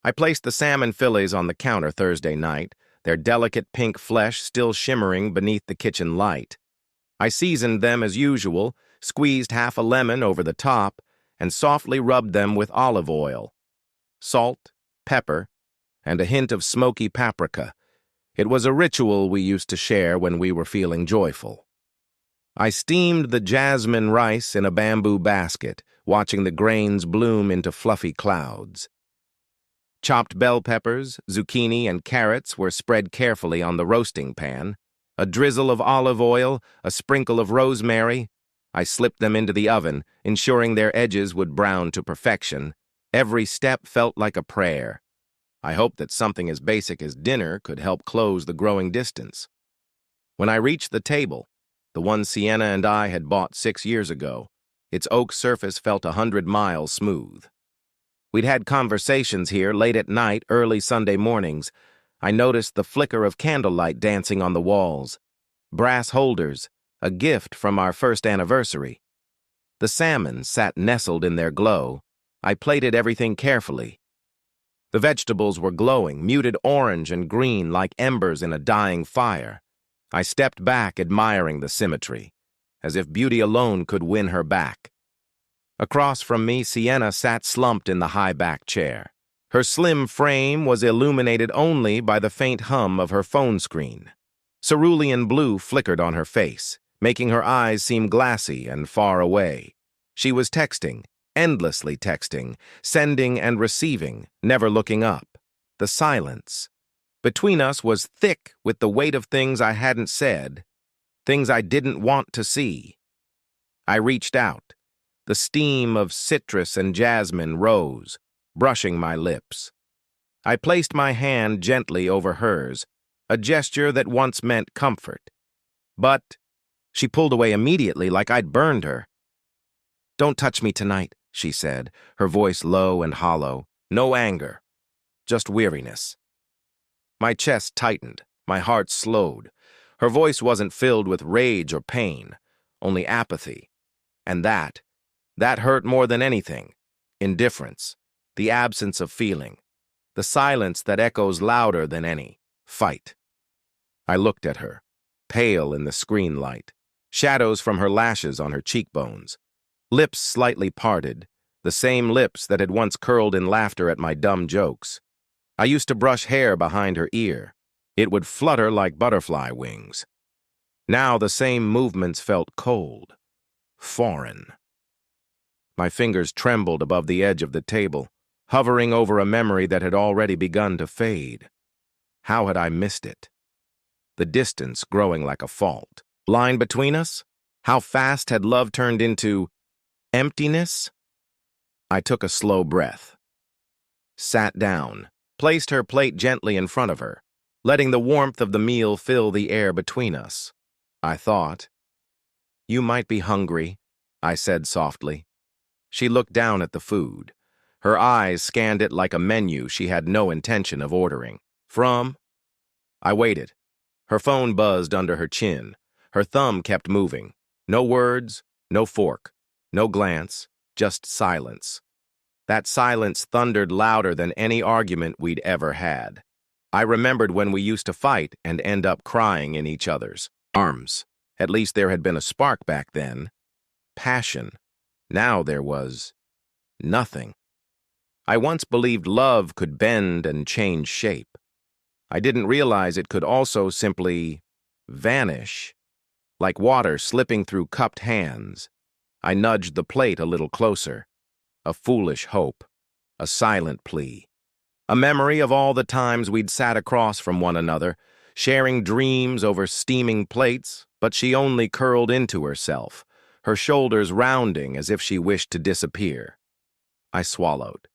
I placed the salmon fillets on the counter Thursday night, their delicate pink flesh still shimmering beneath the kitchen light. I seasoned them as usual, squeezed half a lemon over the top, and softly rubbed them with olive oil, salt, pepper, and a hint of smoky paprika. It was a ritual we used to share when we were feeling joyful. I steamed the jasmine rice in a bamboo basket, watching the grains bloom into fluffy clouds. Chopped bell peppers, zucchini, and carrots were spread carefully on the roasting pan. A drizzle of olive oil, a sprinkle of rosemary. I slipped them into the oven, ensuring their edges would brown to perfection. Every step felt like a prayer. I hoped that something as basic as dinner could help close the growing distance. When I reached the table, the one Sienna and I had bought 6 years ago, its oak surface felt 100 miles smooth. We'd had conversations here late at night, early Sunday mornings. I noticed the flicker of candlelight dancing on the walls. Brass holders, a gift from our first anniversary. The salmon sat nestled in their glow. I plated everything carefully. The vegetables were glowing, muted orange and green like embers in a dying fire. I stepped back, admiring the symmetry, as if beauty alone could win her back. Across from me, Sienna sat slumped in the high-back chair. Her slim frame was illuminated only by the faint hum of her phone screen. Cerulean blue flickered on her face, making her eyes seem glassy and far away. She was texting, endlessly texting, sending and receiving, never looking up. The silence between us was thick with the weight of things I hadn't said, things I didn't want to see. I reached out. The steam of citrus and jasmine rose, brushing my lips. I placed my hand gently over hers, a gesture that once meant comfort. But she pulled away immediately like I'd burned her. "Don't touch me tonight," she said, her voice low and hollow. No anger, just weariness. My chest tightened, my heart slowed. Her voice wasn't filled with rage or pain, only apathy. And that hurt more than anything. Indifference, the absence of feeling, the silence that echoes louder than any fight. I looked at her, pale in the screen light, shadows from her lashes on her cheekbones, lips slightly parted, the same lips that had once curled in laughter at my dumb jokes. I used to brush hair behind her ear. It would flutter like butterfly wings. Now the same movements felt cold, foreign. My fingers trembled above the edge of the table, hovering over a memory that had already begun to fade. How had I missed it? The distance growing like a fault. Line between us? How fast had love turned into emptiness? I took a slow breath, sat down, placed her plate gently in front of her, letting the warmth of the meal fill the air between us. I thought. "You might be hungry," I said softly. She looked down at the food. Her eyes scanned it like a menu she had no intention of ordering. "From?" I waited. Her phone buzzed under her chin. Her thumb kept moving. No words, no fork, no glance, just silence. That silence thundered louder than any argument we'd ever had. I remembered when we used to fight and end up crying in each other's arms. At least there had been a spark back then. Passion. Now there was nothing. I once believed love could bend and change shape. I didn't realize it could also simply vanish, like water slipping through cupped hands. I nudged the plate a little closer. A foolish hope, a silent plea. A memory of all the times we'd sat across from one another, sharing dreams over steaming plates, but she only curled into herself, her shoulders rounding as if she wished to disappear. I swallowed.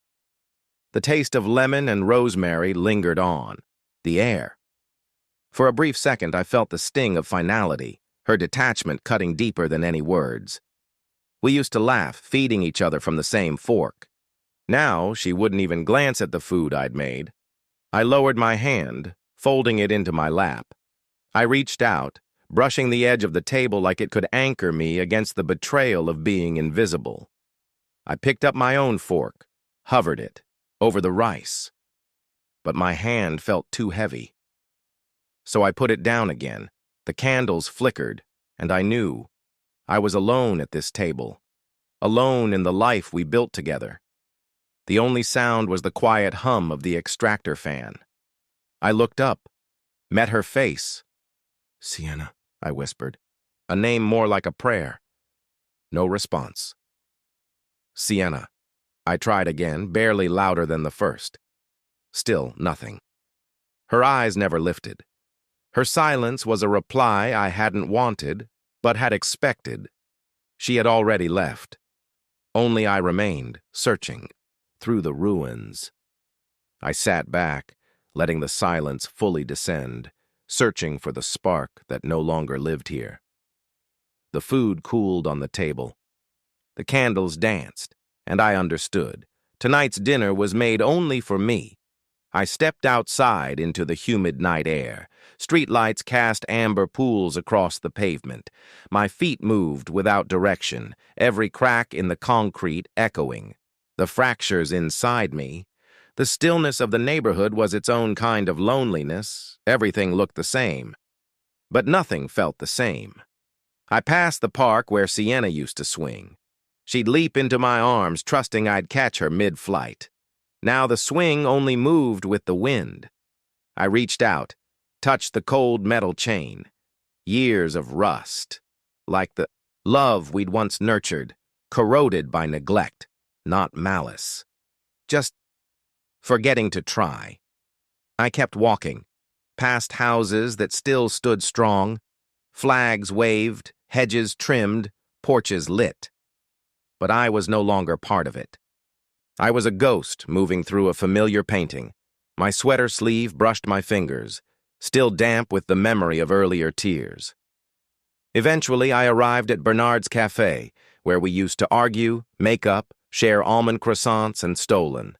The taste of lemon and rosemary lingered on, the air. For a brief second, I felt the sting of finality, her detachment cutting deeper than any words. We used to laugh, feeding each other from the same fork. Now, she wouldn't even glance at the food I'd made. I lowered my hand, folding it into my lap. I reached out, brushing the edge of the table like it could anchor me against the betrayal of being invisible. I picked up my own fork, hovered it, over the rice. but my hand felt too heavy. So I put it down again. The candles flickered, and I knew I was alone at this table, alone in the life we built together. The only sound was the quiet hum of the extractor fan. I looked up, met her face. "Sienna," I whispered, a name more like a prayer. No response. "Sienna." I tried again, barely louder than the first. Still nothing. Her eyes never lifted. Her silence was a reply I hadn't wanted, but had expected. She had already left. Only I remained, searching, through the ruins. I sat back, letting the silence fully descend, searching for the spark that no longer lived here. The food cooled on the table. The candles danced, and I understood. Tonight's dinner was made only for me. I stepped outside into the humid night air. Streetlights cast amber pools across the pavement. My feet moved without direction, every crack in the concrete echoing. The fractures inside me. The stillness of the neighborhood was its own kind of loneliness. Everything looked the same. But nothing felt the same. I passed the park where Sienna used to swing. She'd leap into my arms, trusting I'd catch her mid-flight. Now the swing only moved with the wind. I reached out, touched the cold metal chain. Years of rust, like the love we'd once nurtured, corroded by neglect, not malice. Just forgetting to try. I kept walking, past houses that still stood strong. Flags waved, hedges trimmed, porches lit. But I was no longer part of it. I was a ghost moving through a familiar painting. My sweater sleeve brushed my fingers, still damp with the memory of earlier tears. Eventually, I arrived at Bernard's Cafe, where we used to argue, make up, share almond croissants and stolen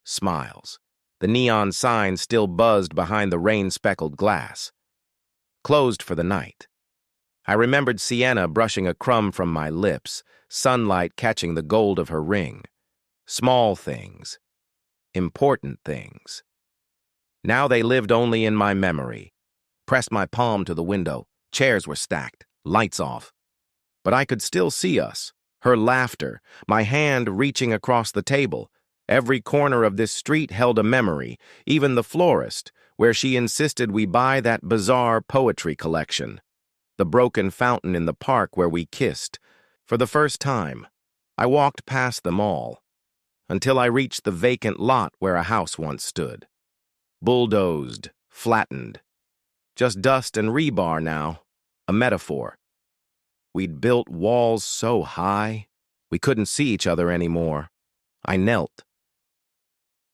smiles. The neon sign still buzzed behind the rain-speckled glass. Closed for the night. I remembered Sienna brushing a crumb from my lips, sunlight catching the gold of her ring. Small things. Important things. Now they lived only in my memory. Pressed my palm to the window. Chairs were stacked, lights off. But I could still see us, her laughter, my hand reaching across the table. Every corner of this street held a memory, even the florist, where she insisted we buy that bizarre poetry collection. The broken fountain in the park where we kissed. For the first time, I walked past them all, until I reached the vacant lot where a house once stood. Bulldozed, flattened. Just dust and rebar now, a metaphor. We'd built walls so high, we couldn't see each other anymore. I knelt,